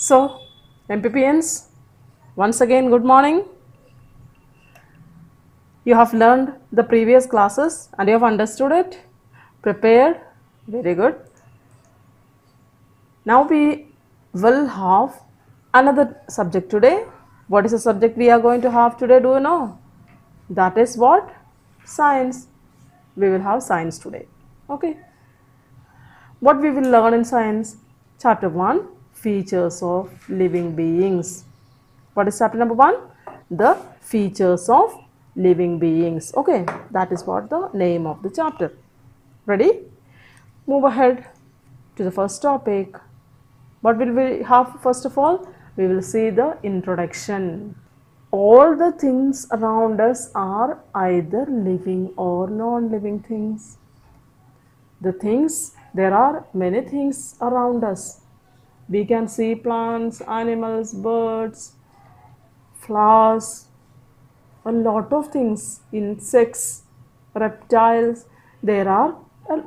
So, MPPNs, once again good morning. You have learned the previous classes and you have understood it, prepared, very good. Now we will have another subject today. What is the subject we are going to have today, do you know? That is what? Science. We will have science today. Okay. What we will learn in science? Chapter 1, Features of Living Beings. What is chapter number 1? The features of living beings. Okay, that is what the name of the chapter. Ready? Move ahead to the first topic. What will we have first of all? We will see the introduction. All the things around us are either living or non-living things. There are many things around us. We can see plants, animals, birds, flowers, a lot of things, insects, reptiles. There are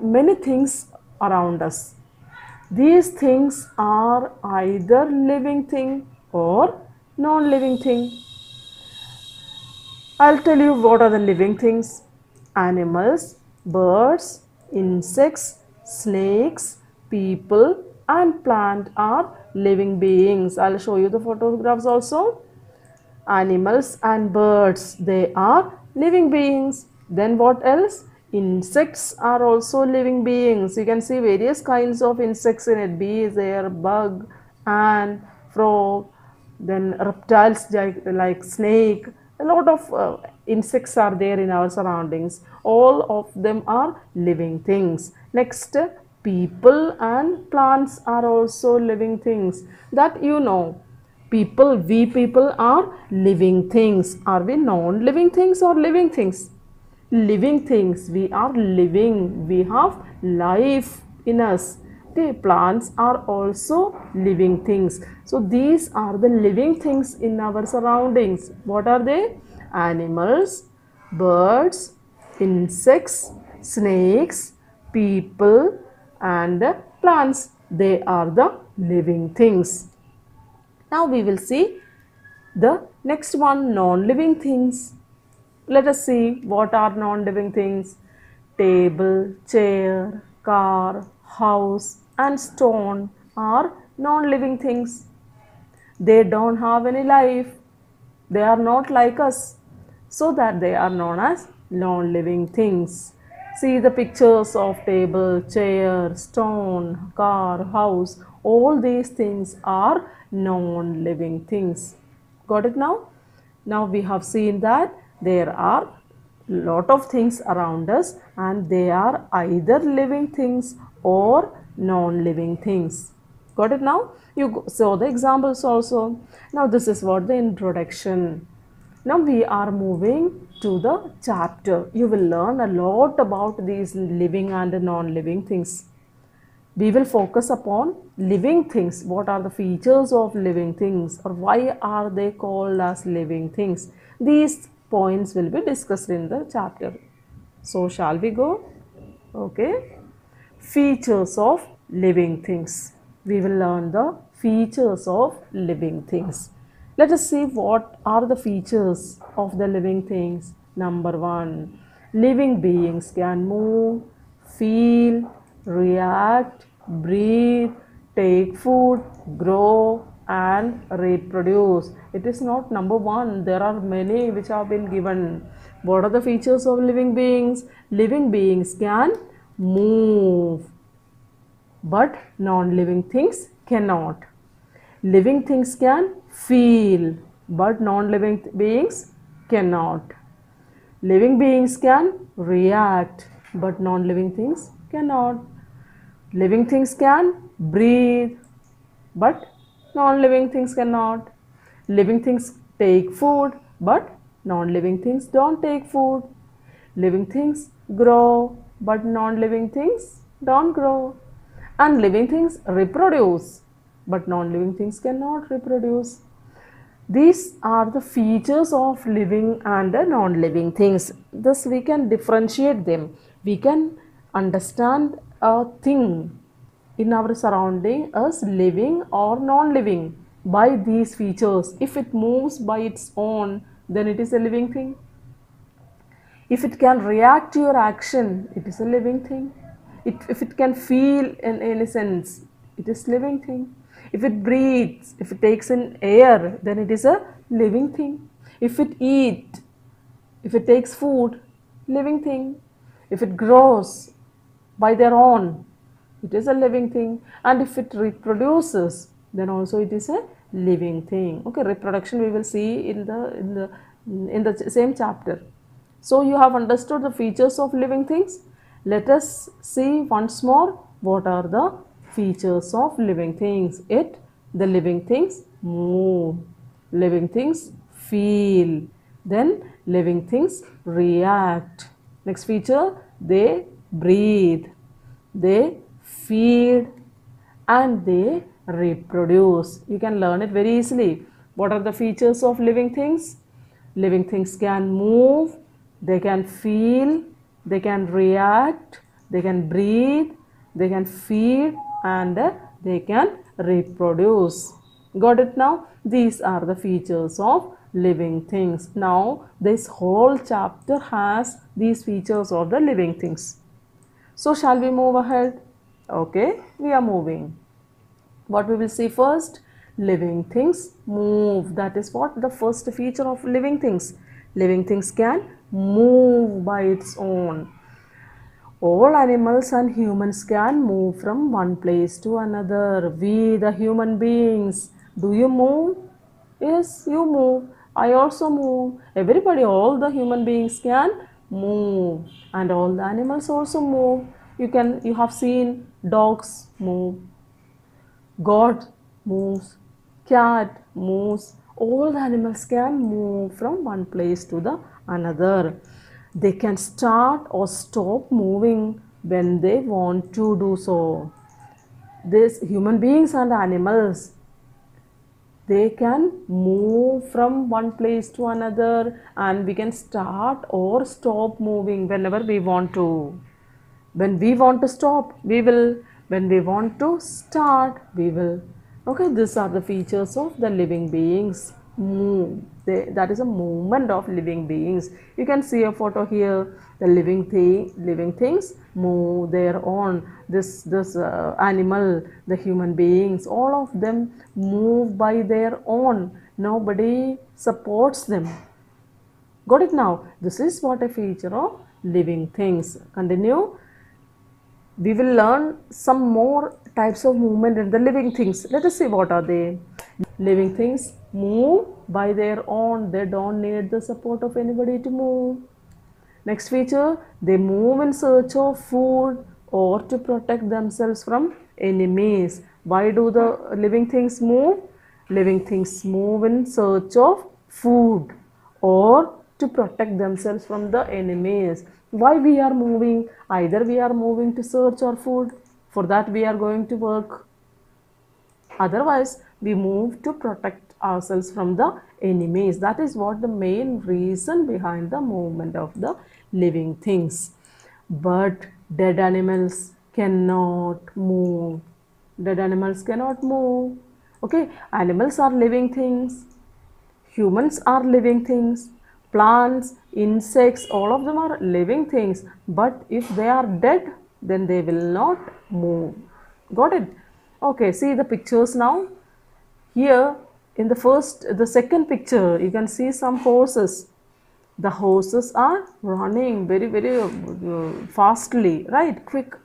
many things around us. These things are either living thing or non-living thing. I'll tell you what are the living things. Animals, birds, insects, snakes, people and plant are living beings. I'll show you the photographs also. Animals and birds, they are living beings. Then what else? Insects are also living beings. You can see various kinds of insects in it. Bee is there, bug, ant, frog, then reptiles like snake. A lot of insects are there in our surroundings. All of them are living things. Next, people and plants are also living things. That you know. We people are living things. Are we non-living things or living things? Living things. We are living. We have life in us. The plants are also living things. So these are the living things in our surroundings. What are they? Animals, birds, insects, snakes, people and plants. They are the living things. Now we will see the next one, non-living things. Let us see what are non-living things. Table, chair, car, house and stone are non-living things. They don't have any life. They are not like us. So that they are known as non-living things. See the pictures of table, chair, stone, car, house. All these things are non-living things. Got it now? Now we have seen that there are lot of things around us and they are either living things or non-living things. Got it now? You saw the examples also. Now this is what the introduction. Now we are moving to the chapter. You will learn a lot about these living and non-living things. We will focus upon living things. What are the features of living things or why are they called as living things? These points will be discussed in the chapter. So shall we go? Okay. Features of living things. We will learn the features of living things. Let us see what are the features of the living things. Number 1, living beings can move, feel, react, breathe, take food, grow and reproduce. It is not number 1. There are many which have been given. What are the features of living beings? Living beings can move, but non-living things cannot. Living things can feel, but non-living beings cannot. Living beings can react, but non-living things cannot. Living things can breathe, but non-living things cannot. Living things take food, but non-living things don't take food. Living things grow, but non-living things don't grow. And living things reproduce, but non-living things cannot reproduce. These are the features of living and non-living things. Thus we can differentiate them. We can understand a thing in our surrounding as living or non-living. by these features. If it moves by its own, then it is a living thing. If it can react to your action, it is a living thing. If it can feel in a sense, it is living thing. If it breathes, if it takes in air, then it is a living thing. If it eats, if it takes food, living thing. If it grows by their own, it is a living thing. And if it reproduces, then also it is a living thing. Okay, reproduction we will see in the same chapter. So you have understood the features of living things. Let us see once more what are the features of living things. The living things move, living things feel, then living things react. Next feature, they breathe, they feed, and they reproduce. You can learn it very easily. What are the features of living things? Living things can move, they can feel, they can react, they can breathe, they can feed, and they can reproduce. Got it now? These are the features of living things. Now this whole chapter has these features of the living things. So shall we move ahead? Okay, we are moving. What we will see first? Living things move. That is what the first feature of living things. Living things can move by its own. All animals and humans can move from one place to another. We, the human beings, do you move? Yes, you move. I also move. Everybody, all the human beings can move, and all the animals also move. You have seen dogs move, goat moves, cat moves. All the animals can move from one place to the another. They can start or stop moving when they want to do so. These human beings and animals, they can move from one place to another, and we can start or stop moving whenever we want to. When we want to stop, we will. When we want to start, we will. Okay, these are the features of the living beings. Move. That is a movement of living beings. You can see a photo here. The living things move their own. This animal, the human beings, all of them move by their own. Nobody supports them. Got it now? This is what a feature of living things. Continue. We will learn some more types of movement in the living things. Let us see what are they. Living things move by their own. They don't need the support of anybody to move. Next feature, they move in search of food or to protect themselves from enemies. Why do the living things move? Living things move in search of food or to protect themselves from the enemies. Why we are moving? Either we are moving to search for food. For that we are going to work. Otherwise, we move to protect ourselves from the enemies. That is what the main reason behind the movement of the living things. But dead animals cannot move. Dead animals cannot move. Okay, animals are living things. Humans are living things. Plants, insects, all of them are living things. But if they are dead, then they will not move. Got it? Okay, see the pictures now. Here in the second picture, you can see some horses. The horses are running very fastly, right? Quick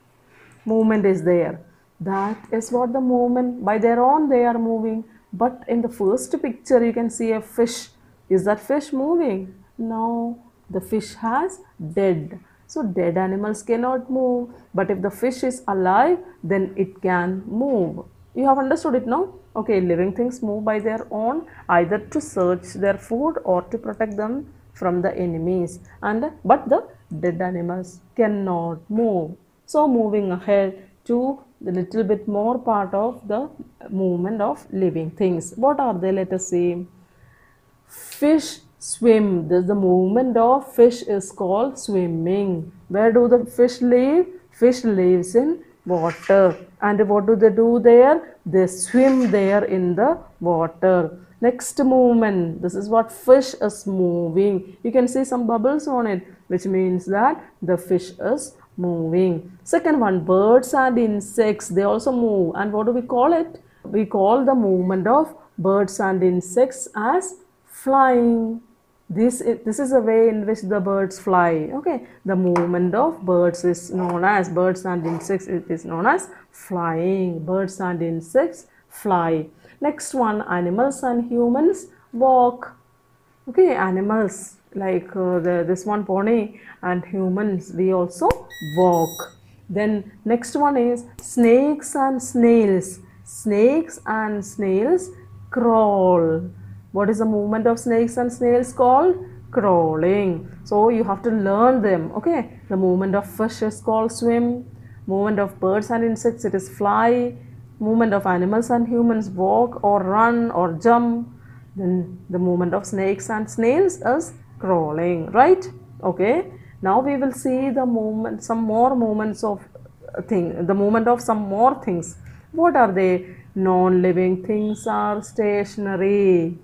movement is there. That is what the movement, by their own they are moving. But in the first picture, you can see a fish. Is that fish moving? No, the fish has dead. So dead animals cannot move. But if the fish is alive, then it can move. You have understood it now? Okay, living things move by their own, either to search their food or to protect them from the enemies. But the dead animals cannot move. So moving ahead to the little bit more part of the movement of living things. What are they? Let us see. Fish swim. The movement of fish is called swimming. Where do the fish live? Fish lives in water. And what do they do there? They swim there in the water. Next movement, this is what fish is moving. You can see some bubbles on it, which means that the fish is moving. Second one, birds and insects, they also move. And what do we call it? We call the movement of birds and insects as flying. This is a way in which the birds fly. Okay, the movement of birds is known as, birds and insects, it is known as flying. Birds and insects fly. Next one, animals and humans walk. Okay, animals like this one pony, and humans, we also walk. Then next one is snakes and snails. Snakes and snails crawl. What is the movement of snakes and snails called? Crawling. So you have to learn them. Okay, the movement of fish is called swim. Movement of birds and insects, it is fly. Movement of animals and humans walk or run or jump. Then the movement of snakes and snails is crawling, right? Okay, now we will see the movement, some more movements of the movement of some more things. What are they? Non-living things are stationary.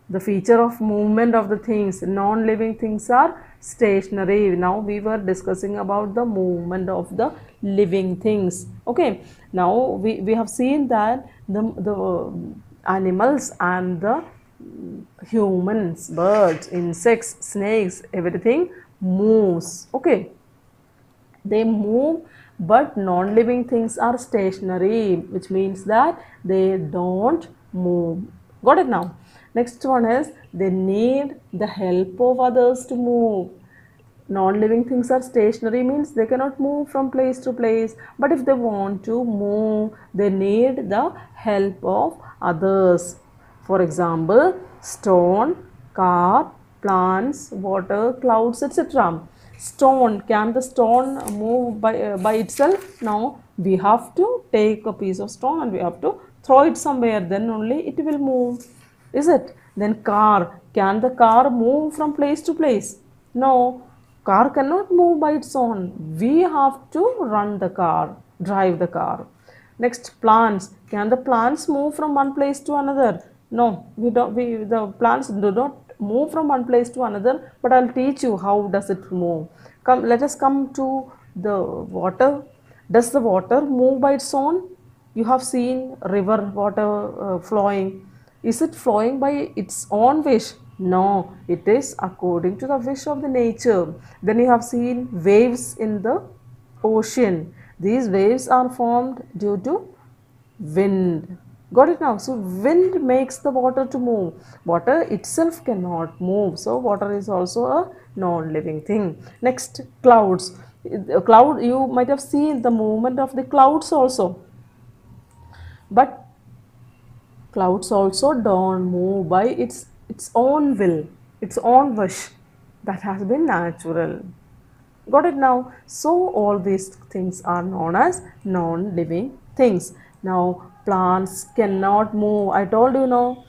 The feature of movement of the things, non-living things are stationary. Now we were discussing about the movement of the living things. Okay, now we have seen that the animals and the humans, birds, insects, snakes, everything moves. Okay, they move, but non-living things are stationary, which means that they don't move. Got it now? Next one is they need the help of others to move. Non-living things are stationary means they cannot move from place to place, but if they want to move, they need the help of others. For example, stone, car, plants, water, clouds, etc. Stone, can the stone move by itself? No, we have to take a piece of stone and we have to throw it somewhere, then only it will move. Is it? Then car, can the car move from place to place? No, car cannot move by its own. We have to run the car, drive the car. Next, plants, can the plants move from one place to another? No, the plants do not move from one place to another, but I'll teach you how does it move. Let us come to the water. Does the water move by its own? You have seen river water flowing. Is it flowing by its own wish? No, it is according to the wish of the nature. Then you have seen waves in the ocean. These waves are formed due to wind. Got it now? So wind makes the water to move. Water itself cannot move. So water is also a non-living thing. Next, clouds. Cloud, you might have seen the movement of the clouds also. But clouds also don't move by its own will, its own wish. That has been natural. Got it now? So all these things are known as non-living things. Now plants cannot move. I told you, no,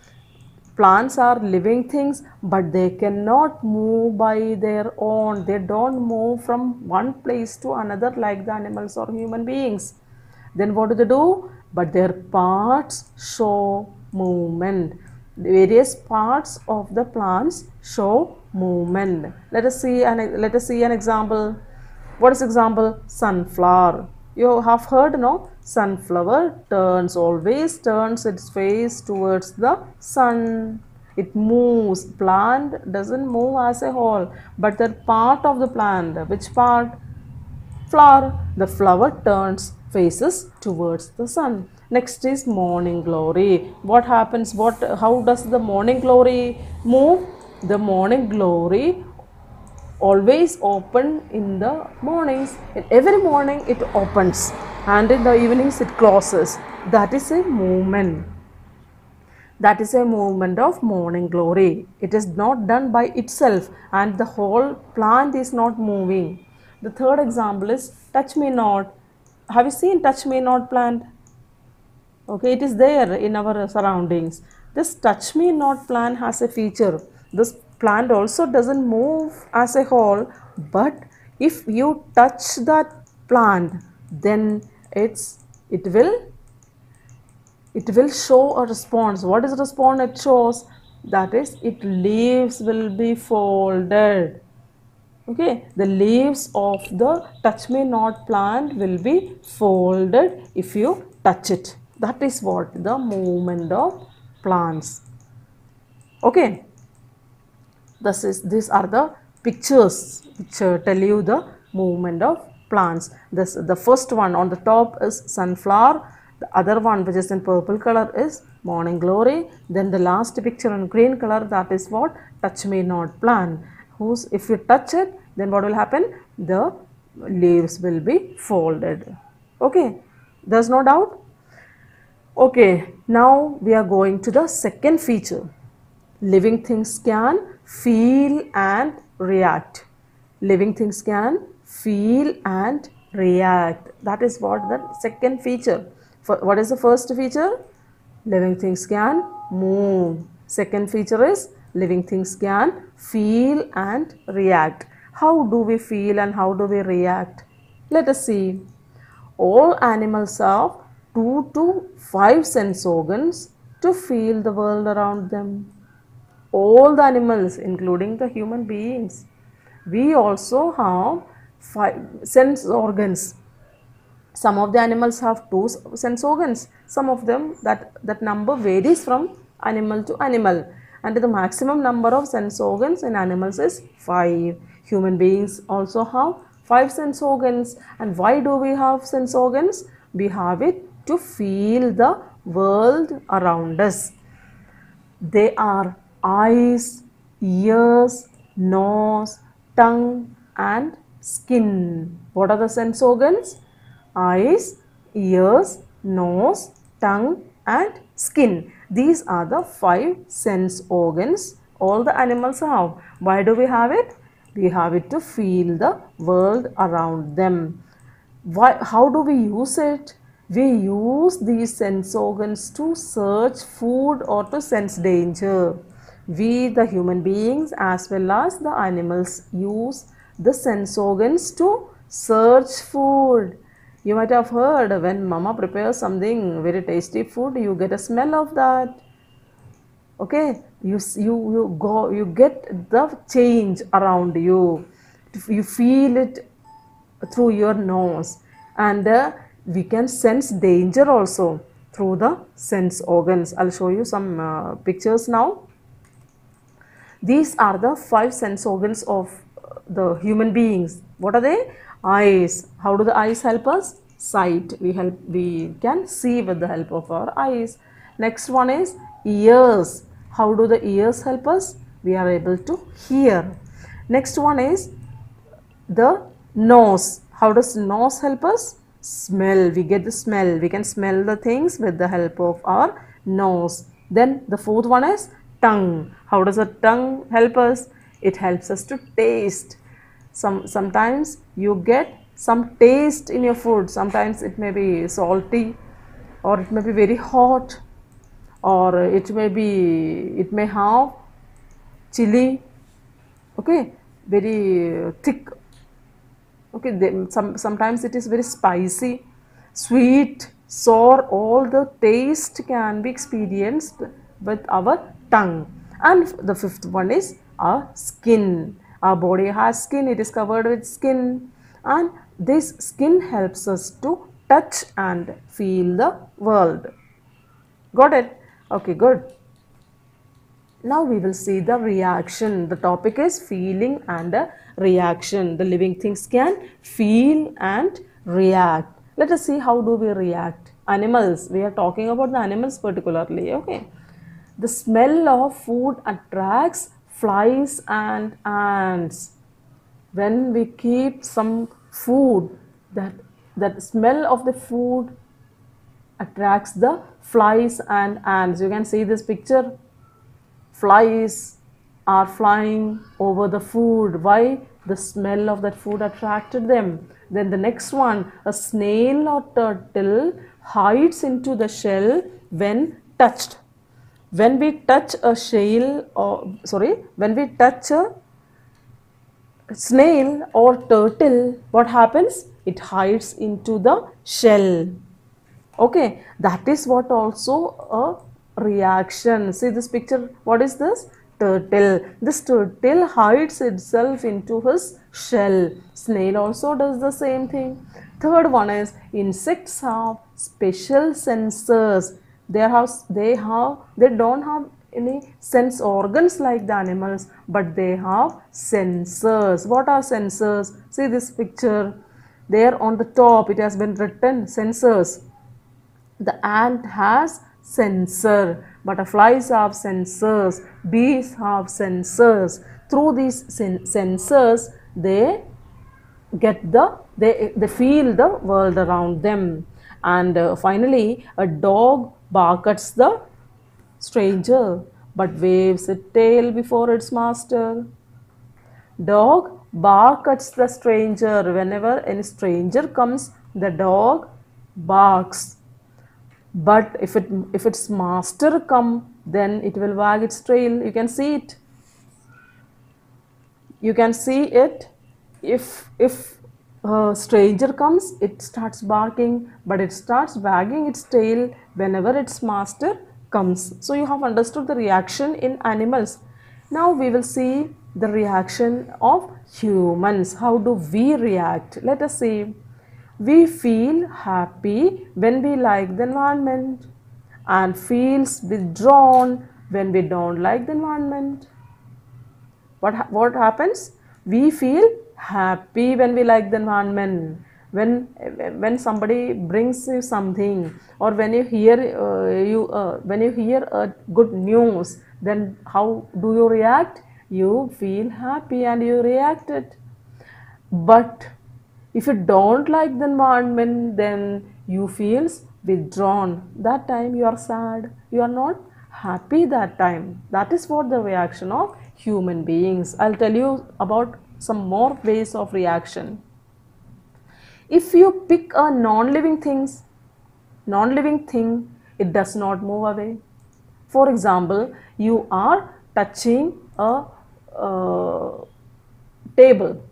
plants are living things, but they cannot move by their own. They don't move from one place to another like the animals or human beings. Then what do they do? But their parts show movement. The various parts of the plants show movement. Let us see an example. What is example? Sunflower. You have heard, no? Sunflower always turns its face towards the sun. It moves. Plant doesn't move as a whole, but the part of the plant. Which part? Flower. The flower turns faces towards the sun. Next is morning glory. What happens? How does the morning glory move? The morning glory always open in the mornings. Every morning it opens, and in the evenings it closes. That is a movement. That is a movement of morning glory. It is not done by itself, and the whole plant is not moving. The third example is touch me not. Have you seen touch me not plant? Okay, it is there in our surroundings. This touch me not plant has a feature. This plant also doesn't move as a whole, but if you touch that plant, then it will show a response. What is the response it shows? That is, its leaves will be folded. Okay, the leaves of the touch me not plant will be folded if you touch it. That is what the movement of plants. Okay, these are the pictures which tell you the movement of plants. The first one on the top is sunflower. The other one, which is in purple color, is morning glory. Then the last picture in green color, that is what? Touch me not plant. If you touch it, then what will happen? The leaves will be folded. Okay, there's no doubt. Okay, now we are going to the second feature. Living things can feel and react. Living things can feel and react. That is what the second feature. What is the first feature? Living things can move. Second feature is living things can feel and react. How do we feel and how do we react? Let us see. All animals have 2 to 5 sense organs to feel the world around them. All the animals, including the human beings. We also have 5 sense organs. Some of the animals have 2 sense organs. Some of them, that number varies from animal to animal. And the maximum number of sense organs in animals is 5. Human beings also have 5 sense organs. And why do we have sense organs? We have it to feel the world around us. They are eyes, ears, nose, tongue and skin. What are the sense organs? Eyes, ears, nose, tongue and skin. These are the 5 sense organs all the animals have. Why do we have it? We have it to feel the world around them. How do we use it? We use these sense organs to search food or to sense danger. We, the human beings as well as the animals, use the sense organs to search food. You might have heard, when mama prepares something very tasty food, you get a smell of that. Okay, you get the change around you. You feel it through your nose, and we can sense danger also through the sense organs. I'll show you some pictures now. These are the 5 sense organs of the human beings. What are they? Eyes. How do the eyes help us? Sight. We can see with the help of our eyes. Next one is ears. How do the ears help us? We are able to hear. Next one is the nose. How does nose help us? Smell. We get the smell. We can smell the things with the help of our nose. Then the fourth one is tongue. How does the tongue help us? It helps us to taste. Sometimes you get some taste in your food. Sometimes it may be salty, or it may be very hot, or it may have chili. Okay, very thick. Okay, sometimes it is very spicy, sweet, sour. All the taste can be experienced with our tongue. And the fifth one is our skin. Our body has skin. It is covered with skin, and this skin helps us to touch and feel the world. Got it? Okay, good. Now we will see the reaction. The topic is feeling and reaction. The living things can feel and react. Let us see how do we react. Animals. We are talking about the animals particularly. Okay. The smell of food attracts flies and ants. When we keep some food, that smell of the food attracts the flies and ants. You can see this picture. Flies are flying over the food. Why? The smell of that food attracted them. Then the next one, a snail or turtle hides into the shell when touched. When we touch a snail or turtle, what happens? it hides into the shell. Okay, that is what also a reaction. See this picture, what is this? Turtle. This turtle hides itself into his shell. Snail also does the same thing. Third one is insects have special sensors. They don't have any sense organs like the animals, but they have sensors. What are sensors? See this picture. There on the top it has been written sensors. The ant has sensor, butterflies have sensors, bees have sensors. Through these sensors, they they feel the world around them. And finally, a dog barks at the stranger, but waves its tail before its master. Dog barks at the stranger. Whenever any stranger comes, the dog barks. But if its master come, then it will wag its tail. You can see it. You can see it. If a stranger comes, it starts barking, but it starts wagging its tail whenever its master comes. So you have understood the reaction in animals. Now we will see the reaction of humans. How do we react? Let us see. We feel happy when we like the environment and feels withdrawn when we don't like the environment. What happens? We feel happy when we like the environment. When somebody brings you something, or when you hear a good news, then how do you react? You feel happy and you react it. But if you don't like the environment, then you feel withdrawn. That time you are sad. You are not happy that time. That is what the reaction of human beings. I'll tell you about some more ways of reaction. If you pick a non-living thing, it does not move away. For example, you are touching a table.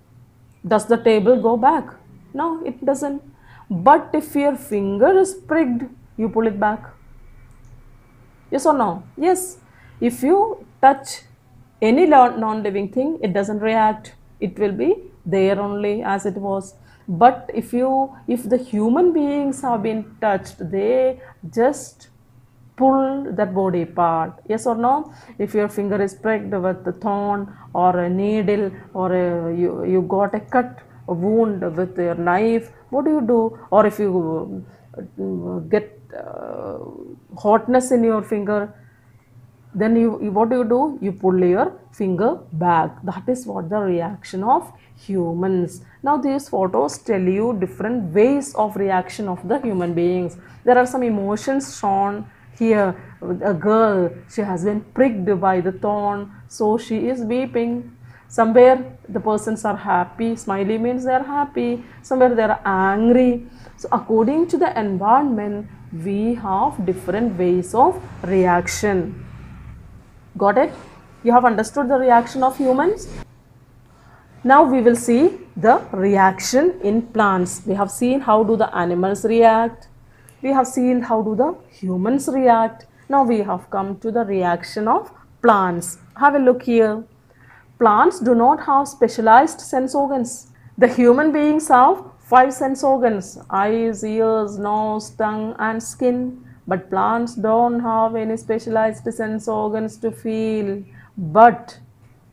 Does the table go back? No, it doesn't. But if your finger is pricked, you pull it back. Yes or no? Yes. If you touch any non-living thing, it doesn't react. It will be there only as it was. But if the human beings have been touched, they just pull that body part. Yes or no? If your finger is pricked with a thorn or a needle, or you got a cut, a wound with your knife, what do? Or if you get hotness in your finger, then what do? You pull your finger back. That is what the reaction of humans. Now these photos tell you different ways of reaction of the human beings. There are some emotions shown here. A girl, she has been pricked by the thorn, so she is weeping. Somewhere the persons are happy, smiley means they are happy. Somewhere they are angry. So according to the environment, we have different ways of reaction. Got it? You have understood the reaction of humans? Now we will see the reaction in plants. We have seen how do the animals react. We have seen how do the humans react. Now we have come to the reaction of plants. Have a look here. Plants do not have specialized sense organs. The human beings have 5 sense organs: eyes, ears, nose, tongue and skin. But plants don't have any specialized sense organs to feel, but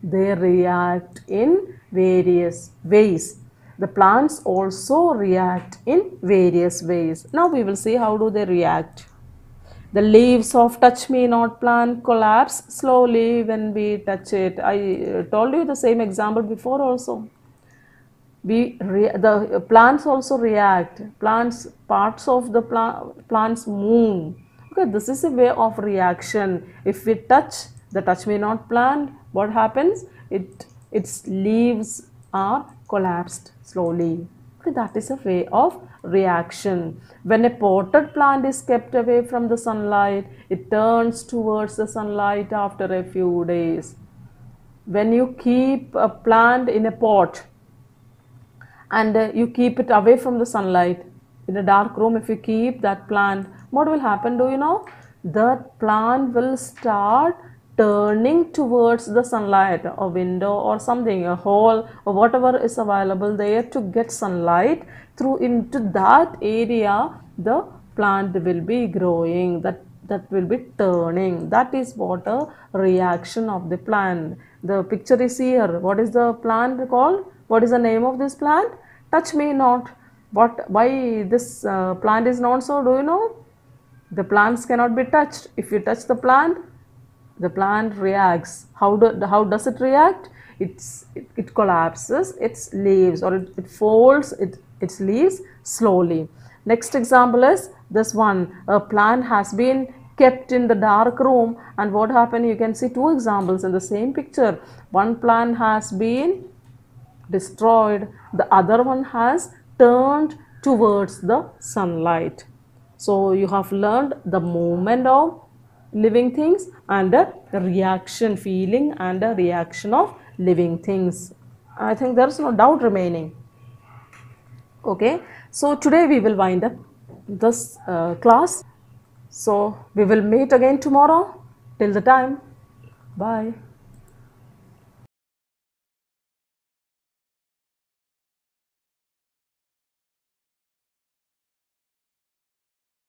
they react in various ways. The plants also react in various ways. Now we will see how do they react. The leaves of touch me not plant collapse slowly when we touch it. I told you the same example before also. The plants also react. Parts of the plants move. Okay, this is a way of reaction. If we touch the touch me not plant, what happens? Its leaves are collapsed slowly. Okay, that is a way of reaction. When a potted plant is kept away from the sunlight, it turns towards the sunlight after a few days. When you keep a plant in a pot and you keep it away from the sunlight in a dark room, if you keep that plant, what will happen, do you know? That plant will start turning towards the sunlight, a window or something, a hole or whatever is available there to get sunlight through. Into that area the plant will be growing, that will be turning. That is what a reaction of the plant. The picture is here. What is the plant called? What is the name of this plant? Touch me not. What, why this plant is not so, do you know? The plants cannot be touched. If you touch the plant reacts. How does it react? It collapses its leaves, or it folds its leaves slowly. Next example is this one. A plant has been kept in the dark room, and what happened? You can see two examples in the same picture. One plant has been destroyed, the other one has turned towards the sunlight. So you have learned the movement of living things and the reaction, feeling and the reaction of living things. I think there is no doubt remaining. Okay, so today we will wind up this class. So we will meet again tomorrow. Till the time, bye.